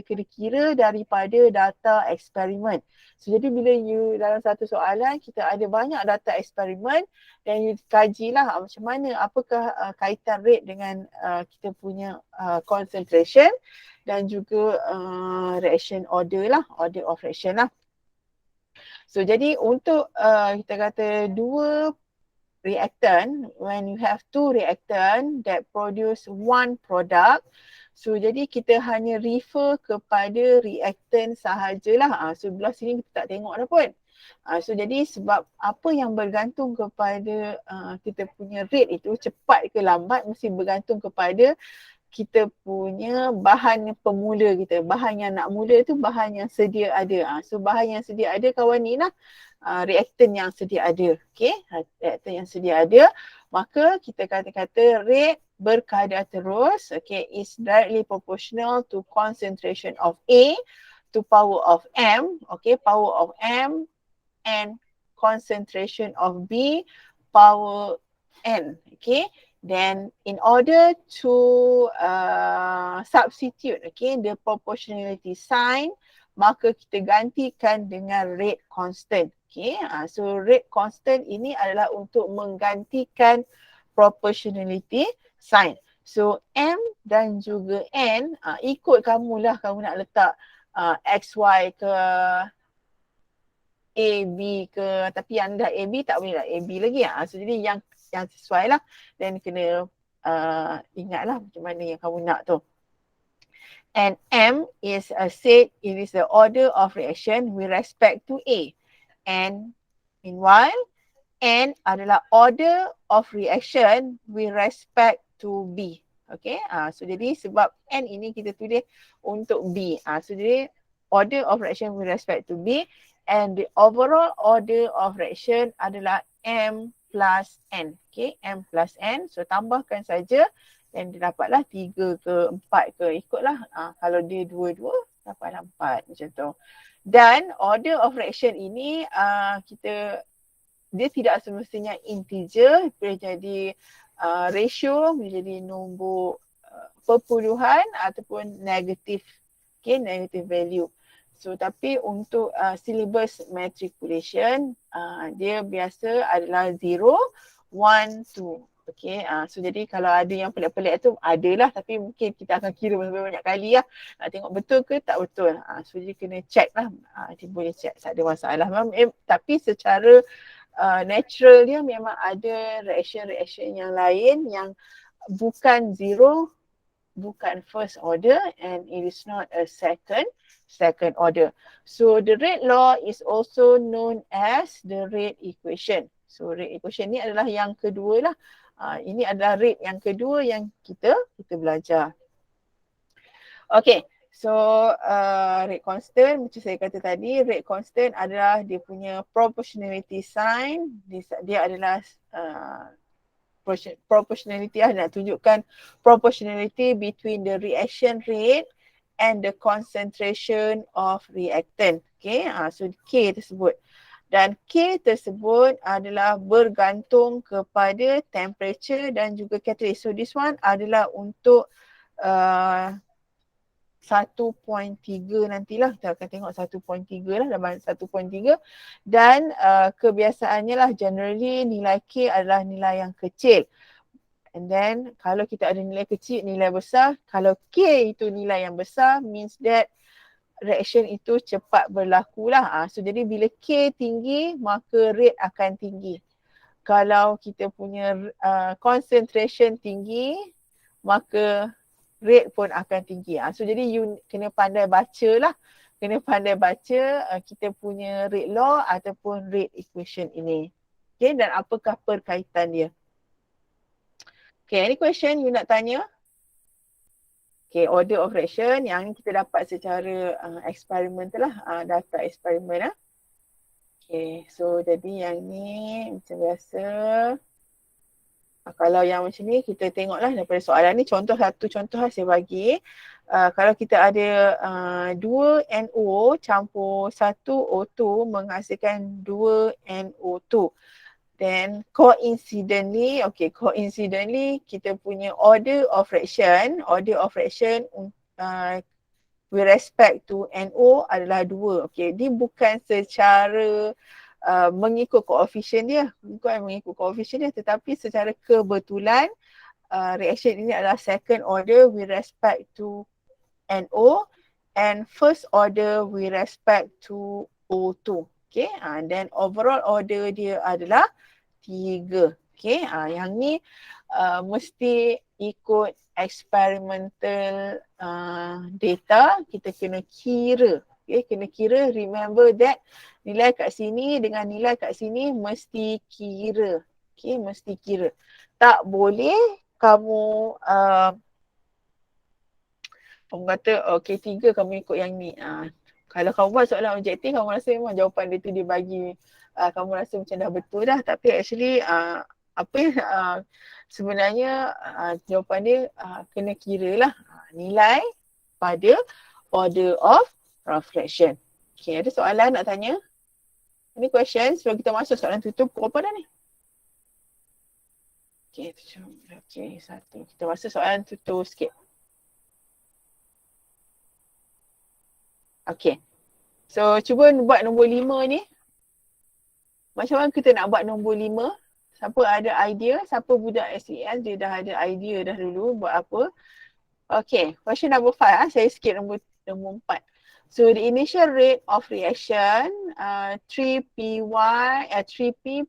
[SPEAKER 1] kena kira daripada data eksperimen. So jadi bila you dalam satu soalan kita ada banyak data eksperimen dan you kajilah macam mana, apakah kaitan rate dengan kita punya concentration dan juga reaction order lah, order of reaction lah. So jadi untuk kita kata dua reactant, when you have two reactant that produce one product, so jadi kita hanya refer kepada reactant sahajalah. So belah sini kita tak tengok dah pun. So jadi sebab apa yang bergantung kepada kita punya rate itu cepat ke lambat mesti bergantung kepada kita punya bahan pemula kita. Bahan yang nak mula tu bahan yang sedia ada. So bahan yang sedia ada kawan ni lah, reaktan yang sedia ada. Okay, reaktan yang sedia ada. Maka kita kata rate berkadar terus, okay, is directly proportional to concentration of A to power of M, okay, power of M and concentration of B power N, okay. Then in order to substitute, okay, the proportionality sign, maka kita gantikan dengan rate constant, okay. So rate constant ini adalah untuk menggantikan proportionality sign. So M dan juga N ikut kamulah, kamu nak letak XY ke A, B ke, tapi yang dah A, B tak boleh lah A, B lagi. So jadi yang sesuai lah, dan kena ingatlah macam mana yang kamu nak tu. And M is said it is the order of reaction with respect to A. And meanwhile, N adalah order of reaction with respect to B. Okay, so jadi sebab N ini kita tulis untuk B. So jadi order of reaction with respect to B, and the overall order of reaction adalah M plus N. Okay, M plus N. So tambahkan saja dan dia dapatlah 3 ke 4 ke, ikutlah. Kalau dia 2 dapatlah 4 macam tu. Dan order of reaction ini dia tidak semestinya integer, boleh jadi ratio, boleh jadi nombor perpuluhan ataupun negatif. Okay, negative value. So tapi untuk syllabus matriculation dia biasa adalah 0, 1, 2. Okay, so jadi kalau ada yang pelik-pelik tu adalah, tapi mungkin kita akan kira banyak kali lah. Nak tengok betul ke tak betul. So jadi kena check lah. Dia boleh check, tak ada masalah. Tapi secara natural dia memang ada reaction yang lain yang bukan 0, bukan first order, and it is not a second order. So the rate law is also known as the rate equation. So rate equation ni adalah yang kedua lah. Ini adalah rate yang kedua yang kita belajar. Okay, so rate constant macam saya kata tadi, rate constant adalah dia punya proportionality sign. Dia adalah proportionality nak tunjukkan proportionality between the reaction rate and the concentration of reactant. Okay, so K tersebut. Dan K tersebut adalah bergantung kepada temperature dan juga catalyst. So this one adalah untuk 1.3 nantilah, kita akan tengok 1.3 lah, dalam 1.3. Dan kebiasaannya lah generally nilai K adalah nilai yang kecil. And then kalau kita ada nilai kecil, nilai besar, kalau K itu nilai yang besar means that reaction itu cepat berlaku lah. So jadi bila K tinggi maka rate akan tinggi. Kalau kita punya concentration tinggi maka rate pun akan tinggi. So jadi you kena pandai baca lah. Kena pandai baca kita punya rate law ataupun rate equation ini. Okay, dan apakah perkaitan dia. Okay, any question you nak tanya? Okay, order of reaction yang ni kita dapat secara eksperimental lah, data eksperimen lah. Okay, so jadi yang ni macam biasa. Kalau yang macam ni kita tengoklah daripada soalan ni, satu contoh lah saya bagi. Kalau kita ada 2 NO campur 1 O2 menghasilkan 2 NO2. Then coincidentally kita punya order of reaction with respect to NO adalah 2. Okay, dia bukan secara mengikut koefisien dia, tetapi secara kebetulan reaction ini adalah second order with respect to NO and first order with respect to O2. Okay, then overall order dia adalah 3. Okay, yang ni mesti ikut experimental data, kita kena kira. Okay, kena kira, remember that nilai kat sini dengan nilai kat sini mesti kira. Okay, mesti kira. Tak boleh kamu kamu kata okay 3 kamu ikut yang ni. Kalau kamu buat soalan objektif kamu rasa memang jawapan dia tu dia bagi kamu rasa macam dah betul dah, tapi actually sebenarnya jawapan dia kena kira lah nilai pada order of refraction. Okay, ada soalan nak tanya? Any question sebelum kita masuk soalan tutup? Pukul apa dah ni? Okay, 1. Kita masuk soalan tutup sikit. Okay. So, cuba buat nombor 5 ni. Macam mana kita nak buat nombor 5? Siapa ada idea? Siapa budak SES? Dia dah ada idea dah dulu buat apa? Okay. Question number 5. Saya skip nombor 4. So, the initial rate of reaction 3P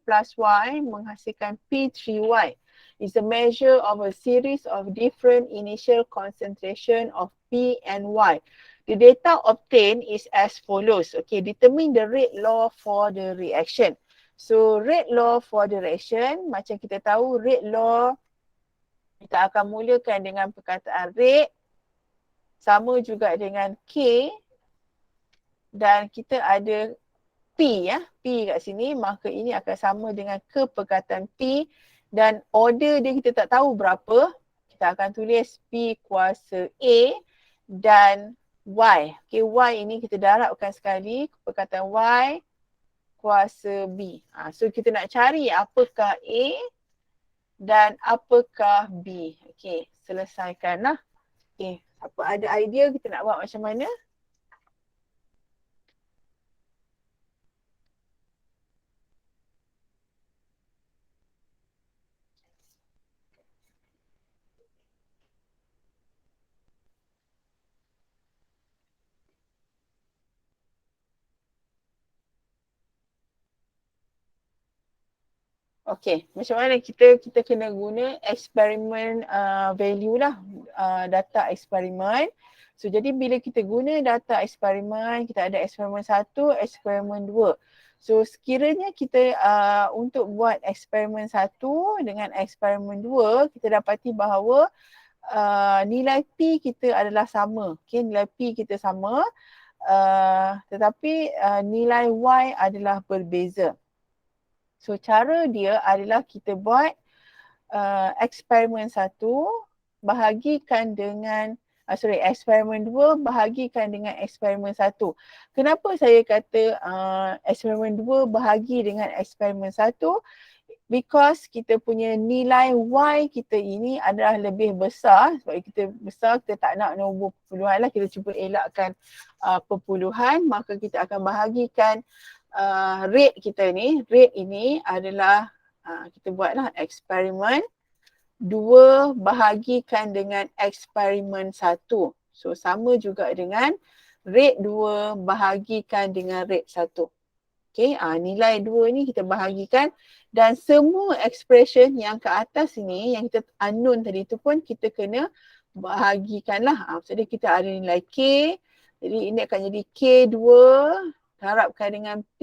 [SPEAKER 1] plus Y menghasilkan P3Y is a measure of a series of different initial concentration of P and Y. The data obtained is as follows. Okay, determine the rate law for the reaction. So, rate law for the reaction, macam kita tahu rate law, kita akan mulakan dengan perkataan rate, sama juga dengan K, dan kita ada P ya, P kat sini, maka ini akan sama dengan keperkataan P dan order dia kita tak tahu berapa. Kita akan tulis P kuasa A dan Y. Okay, Y ini kita darabkan sekali, perkataan Y kuasa B. So kita nak cari apakah A dan apakah B. Okay, selesaikanlah. Okay, apa ada idea kita nak buat macam mana? Okay, macam mana kita kena guna eksperimen value lah, data eksperimen. So jadi bila kita guna data eksperimen, kita ada eksperimen 1, eksperimen 2. So sekiranya kita untuk buat eksperimen 1 dengan eksperimen 2, kita dapati bahawa nilai P kita adalah sama. Okay, nilai P kita sama, tetapi nilai Y adalah berbeza. So cara dia adalah kita buat eksperimen 1 bahagikan dengan eksperimen 2 bahagikan dengan eksperimen 1. Kenapa saya kata eksperimen 2 bahagi dengan eksperimen 1? Because kita punya nilai Y kita ini adalah lebih besar. Sebab kita besar, kita tak nak nombor perpuluhan lah, kita cuba elakkan perpuluhan, maka kita akan bahagikan rate kita ni. Rate ini adalah kita buatlah eksperimen 2 bahagikan dengan eksperimen 1. So sama juga dengan rate 2 bahagikan dengan rate 1. Okay, nilai 2 ni kita bahagikan dan semua expression yang ke atas ni yang kita unknown tadi tu pun kita kena bahagikan lah. Jadi kita ada nilai K, jadi ini akan jadi K2 harapkan dengan P,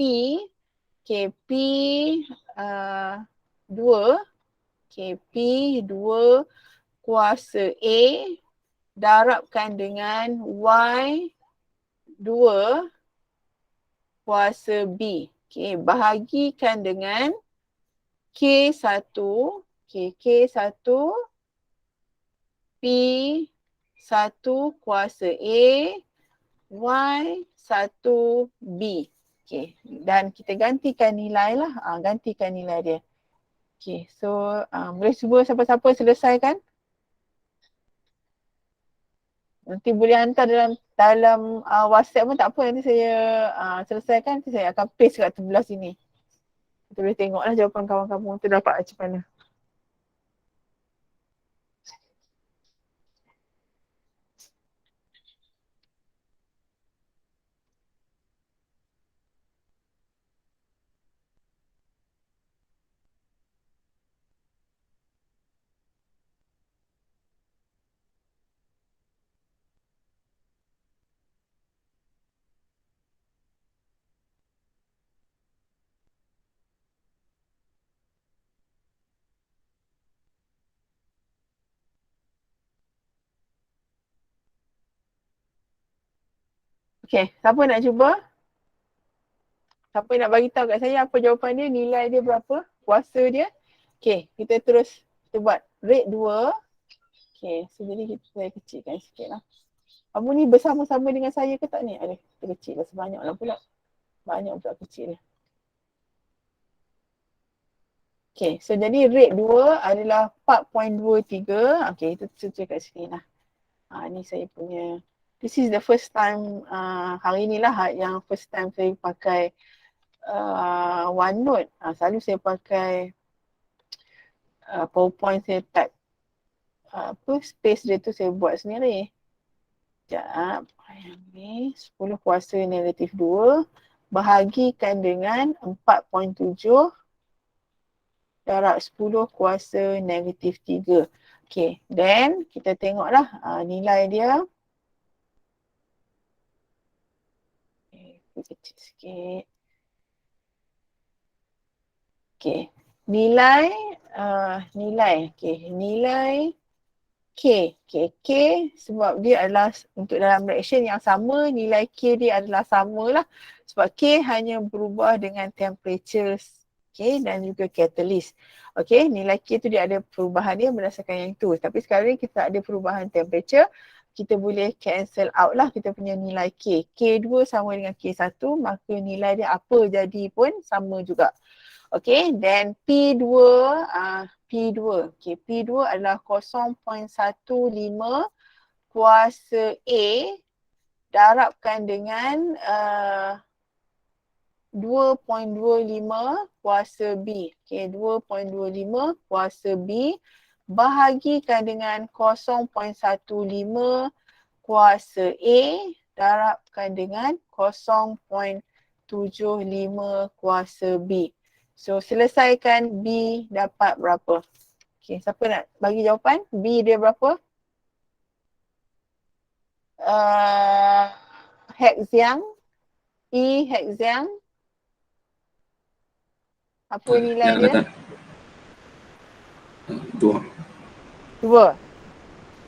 [SPEAKER 1] KP 2, KP 2 kuasa A darabkan dengan Y 2 kuasa B. Okay, bahagikan dengan K1, K1 P1 kuasa A, Y1 B. Okay, dan kita gantikan nilai lah, gantikan nilai dia. Okay, so boleh cuba siapa-siapa selesaikan? Nanti boleh hantar dalam WhatsApp pun tak apa, nanti saya selesaikan, nanti saya akan paste kat sebelah sini. Kita boleh tengoklah jawapan kawan-kawan tu dapat macam mana. Okay, siapa nak cuba? Siapa nak bagi tahu kat saya apa jawapan dia, nilai dia berapa, kuasa dia? Okay, kita terus kita buat rate 2. Okay, so jadi saya kecilkan sikit lah. Kamu ni bersama-sama dengan saya ke tak ni? Aduh, kita kecil lah sebanyak lah pula. Banyak pula kecil lah. Okay, so jadi rate 2 adalah 4.23. Okay, itu cerita kat sini lah. Ni saya punya, this is the first time, hari ni lah yang first time saya pakai OneNote. Selalu saya pakai PowerPoint, saya type space dia tu saya buat sendiri. Sekejap, yang ni 10 kuasa negatif 2 bahagikan dengan 4.7 darab 10 kuasa negatif 3. Okay, then kita tengoklah nilai dia. Okay, kecil sikit. Okay, nilai K sebab dia adalah untuk dalam reaction yang sama, nilai K dia adalah samalah sebab K hanya berubah dengan temperature, okay, dan juga catalyst. Okay, nilai K tu dia ada perubahan dia berdasarkan yang tu. Tapi sekarang kita ada perubahan temperature, kita boleh cancel out lah kita punya nilai K. K2 sama dengan K1, maka nilai dia apa jadi pun sama juga. Okay, then P2, okay, P2 adalah 0.15 kuasa A darabkan dengan 2.25 kuasa B. Okay, 2.25 kuasa B bahagikan dengan 0.15 kuasa A darabkan dengan 0.75 kuasa B. So selesaikan B dapat berapa? Okay, siapa nak bagi jawapan? B dia berapa? Hexiang. E hexiang. Apa nilai
[SPEAKER 5] Jangan
[SPEAKER 1] dia?
[SPEAKER 5] kata. 2.
[SPEAKER 1] 2.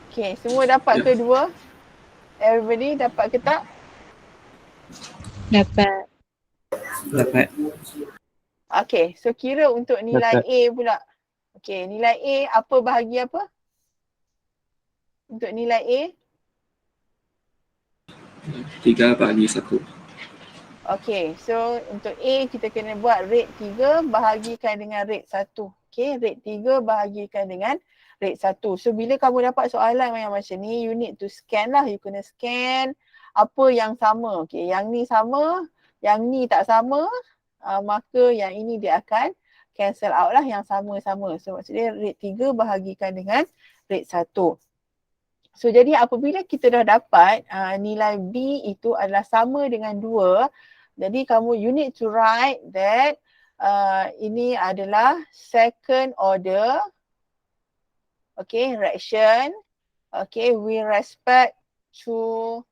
[SPEAKER 1] Okay, semua dapat
[SPEAKER 5] Ya.
[SPEAKER 1] ke 2? Everybody dapat ke tak?
[SPEAKER 2] Dapat.
[SPEAKER 5] Dapat.
[SPEAKER 1] Okay, so kira untuk nilai A pula. Okay, nilai A apa bahagi apa? Untuk nilai A?
[SPEAKER 5] 3 bahagi 1.
[SPEAKER 1] Okay, so untuk A kita kena buat rate 3 bahagikan dengan rate 1. Okay, rate 3 bahagikan dengan rate 1. So bila kamu dapat soalan yang macam ni, you need to scan lah. You kena scan apa yang sama. Okay, yang ni sama, yang ni tak sama, maka yang ini dia akan cancel out lah yang sama-sama. So maksudnya rate 3 bahagikan dengan rate 1. So jadi apabila kita dah dapat nilai B itu adalah sama dengan 2, jadi kamu you need to write that ini adalah second order reaction with respect to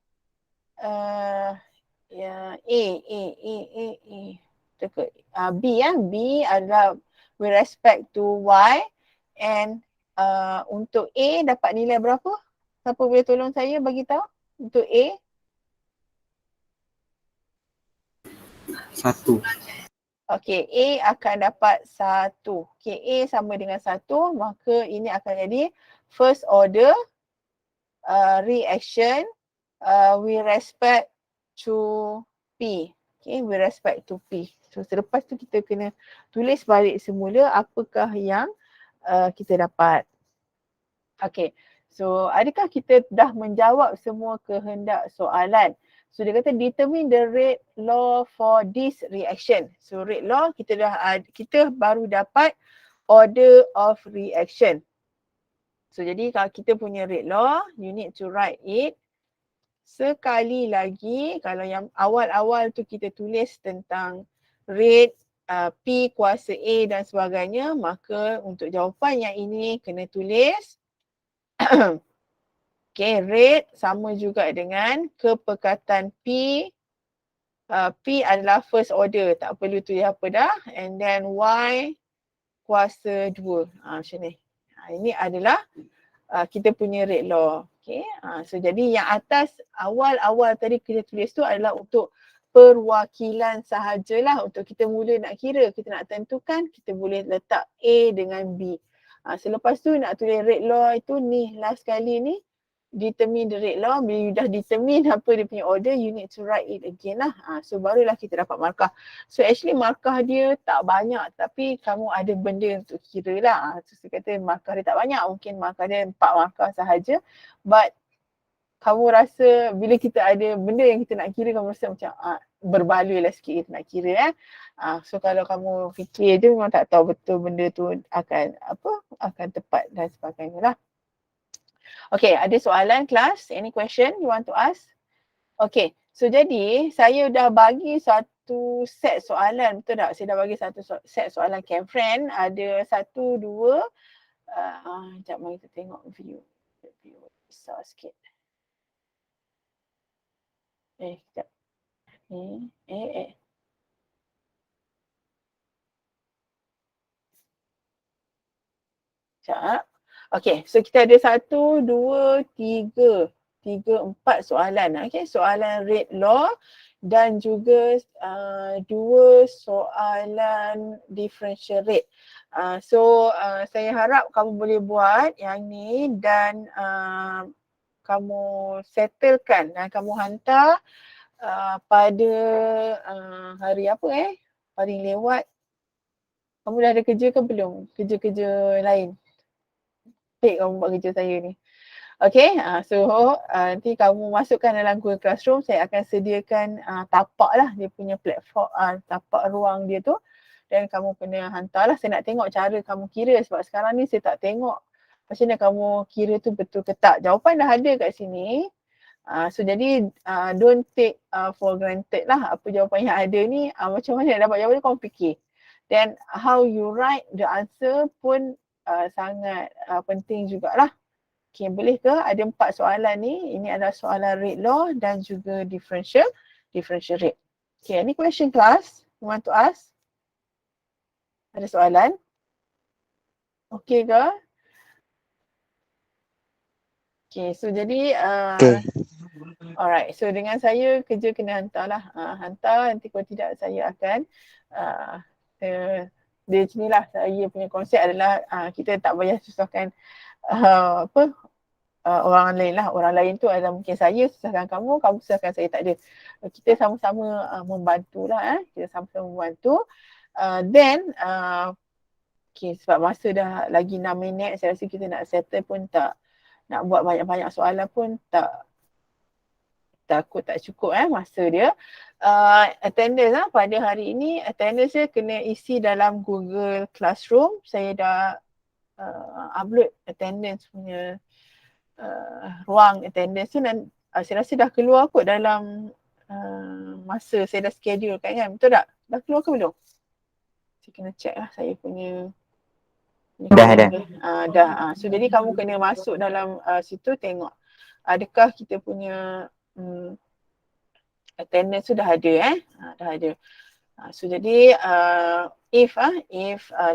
[SPEAKER 1] B B adalah with respect to Y, and untuk A dapat nilai berapa? Siapa boleh tolong saya bagi tahu untuk A?
[SPEAKER 5] 1.
[SPEAKER 1] Okay, A akan dapat 1. Okay, A sama dengan 1, maka ini akan jadi first order reaction with respect to P. Okay, with respect to P. So selepas tu kita kena tulis balik semula apakah yang kita dapat. Okay, so adakah kita dah menjawab semua kehendak soalan? So dia kata determine the rate law for this reaction. So rate law kita baru dapat order of reaction. So jadi kalau kita punya rate law, you need to write it. Sekali lagi, kalau yang awal-awal tu kita tulis tentang rate P kuasa A dan sebagainya, maka untuk jawapan yang ini kena tulis okay, rate sama juga dengan kepekatan P. P adalah first order, tak perlu tulis apa dah. And then Y kuasa 2. Macam ni. Ini adalah kita punya rate law. Okay, so jadi yang atas awal-awal tadi kita tulis tu adalah untuk perwakilan sahajalah. Untuk kita mula nak kira, kita nak tentukan, kita boleh letak A dengan B. Selepas tu nak tulis rate law itu ni last kali ni, determine the rate law. Bila you dah determine apa dia punya order, you need to write it again lah. So barulah kita dapat markah. So actually markah dia tak banyak, tapi kamu ada benda untuk kira lah. So saya kata markah dia tak banyak, mungkin markah dia 4 markah sahaja. But kamu rasa bila kita ada benda yang kita nak kira, kamu rasa macam berbaloi lah sikit kita nak kira So kalau kamu fikir je memang tak tahu betul benda tu akan tepat dan sebagainya lah. Okay, ada soalan kelas? Any question you want to ask? Okay, so jadi saya dah bagi satu set soalan, betul tak? Saya dah bagi satu set soalan Camp Friend. Ada 1, 2, sekejap mari kita tengok view. View besar sikit. Sekejap. Sekejap. Okay, so kita ada 1, 2, 3, 4 soalan. Okay, soalan rate law dan juga 2 soalan differential rate. So saya harap kamu boleh buat yang ni dan kamu settlekan dan kamu hantar pada hari apa paling lewat. Kamu dah ada kerja ke belum? Kerja-kerja lain? Baik kamu buat kerja saya ni. Okay, so nanti kamu masukkan dalam Google Classroom. Saya akan sediakan tapak lah dia punya platform, tapak ruang dia tu. Dan kamu kena hantar lah. Saya nak tengok cara kamu kira sebab sekarang ni saya tak tengok macam mana kamu kira tu betul ke tak. Jawapan dah ada kat sini. So jadi don't take for granted lah apa jawapan yang ada ni. Macam mana nak dapat jawapan tu kamu fikir. Then how you write the answer pun sangat penting jugalah. Okay, boleh ke? Ada 4 soalan ni. Ini adalah soalan rate law dan juga differential rate. Okay, any question class? You want to ask? Ada soalan? Okay ke? Okay, so jadi alright, so dengan saya kerja kena hantarlah. Hantar, nanti kalau tidak saya akan dia macam inilah saya punya konsep adalah kita tak payah susahkan orang lain lah. Orang lain tu adalah mungkin saya susahkan kamu, kamu susahkan saya, tak ada. Kita sama-sama membantulah. Kita sama-sama membantu. Then okay, sebab masa dah lagi 6 minit, saya rasa kita nak settle pun tak, nak buat banyak-banyak soalan pun takut tak cukup masa dia. Attendance pada hari ini, attendance dia kena isi dalam Google Classroom. Saya dah upload attendance punya ruang attendance tu dan saya rasa dah keluar kot dalam masa saya dah schedule kan, betul tak? Dah keluar ke belum? Saya kena check lah saya punya dah. So jadi kamu kena masuk dalam situ tengok adakah kita punya attendance tu dah ada dah ada. So jadi if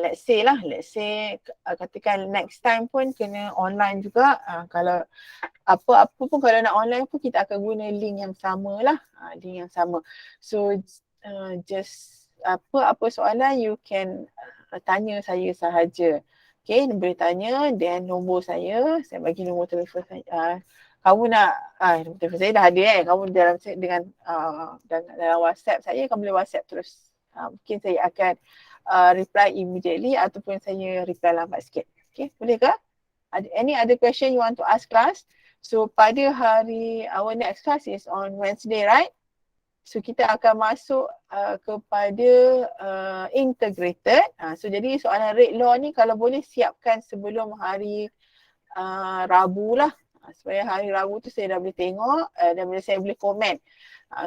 [SPEAKER 1] let's say katakan next time pun kena online juga, kalau apa-apa pun kalau nak online pun kita akan guna link yang sama lah, link yang sama. So just apa soalan you can tanya saya sahaja. Okay, boleh tanya, then nombor saya bagi nombor telefon saya. Kamu nak, nombor telefon saya dah ada kamu dalam WhatsApp saya, kamu boleh WhatsApp terus. Mungkin saya akan reply immediately ataupun saya reply lambat sikit. Okay, boleh ke? Any other question you want to ask class? So pada hari, our next class is on Wednesday, right? So kita akan masuk kepada integrated. So jadi soalan rate law ni kalau boleh siapkan sebelum hari Rabu lah. Supaya hari Rabu tu saya dah boleh tengok dan saya boleh komen.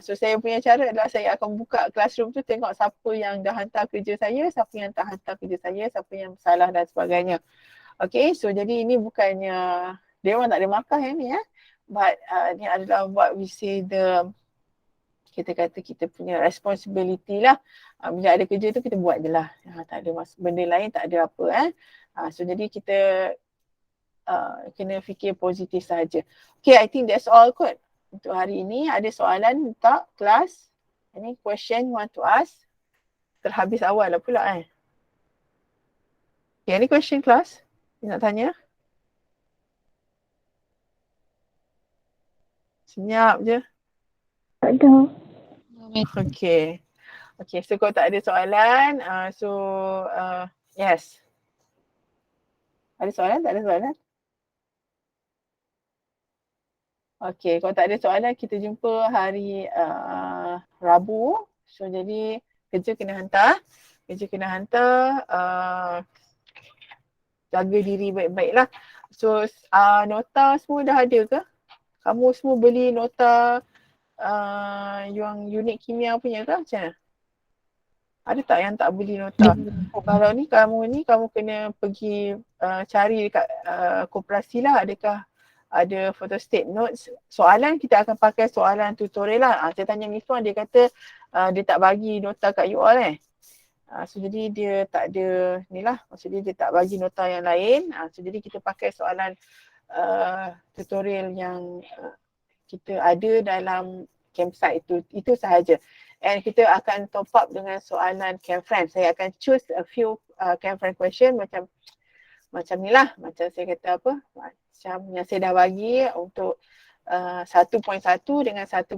[SPEAKER 1] So saya punya cara adalah saya akan buka classroom tu, tengok siapa yang dah hantar kerja saya, siapa yang tak hantar kerja saya, siapa yang salah dan sebagainya. Okay, so jadi ini bukannya, dia memang tak ada markah yang ni but ni adalah what we say kita kata kita punya responsibility lah. Bila ada kerja tu kita buat je lah. Tak ada benda lain, tak ada apa So jadi kita kena fikir positif saja. Okay, I think that's all kot. Untuk hari ini ada soalan tak kelas? Any question you want to ask? Terhabis awal lah pula Okay, any question kelas? You nak tanya? Senyap je.
[SPEAKER 4] Tak ada.
[SPEAKER 1] Okay. Okay, so kalau tak ada soalan, yes. Ada soalan? Tak ada soalan? Okay, kalau tak ada soalan, kita jumpa hari Rabu. So, jadi kerja kena hantar. Jaga diri baik-baik lah. So, nota semua dah ada ke? Kamu semua beli nota yang unit kimia punya ke macam mana? Ada tak yang tak beli nota? Kalau ni kamu kena pergi cari dekat koperasi lah, adakah ada photostat notes. Soalan kita akan pakai soalan tutorial lah. Saya tanya Mifwan, dia kata dia tak bagi nota kat you all so jadi dia tak ada ni lah, maksudnya dia tak bagi nota yang lain. So jadi kita pakai soalan tutorial yang kita ada dalam campsite itu sahaja. And kita akan top up dengan soalan CamFriend. Saya akan choose a few CamFriend question macam ni lah. Macam saya kata apa, macam yang saya dah bagi untuk 1.1 dengan 1.2.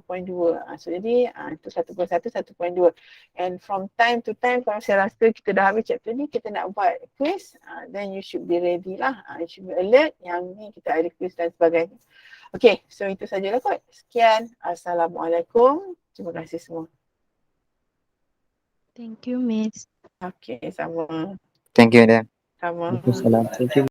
[SPEAKER 1] So jadi itu 1.1, 1.2. And from time to time kalau saya rasa kita dah habis chapter ni, kita nak buat quiz, then you should be ready lah. You should be alert yang ni kita ada quiz dan sebagainya. Okay, so itu sajalah kot. Sekian. Assalamualaikum. Terima kasih semua.
[SPEAKER 2] Thank you, Miss.
[SPEAKER 1] Okay, sama.
[SPEAKER 6] Thank you, madam.
[SPEAKER 1] Sama.
[SPEAKER 3] Waalaikumsalam. Thank you.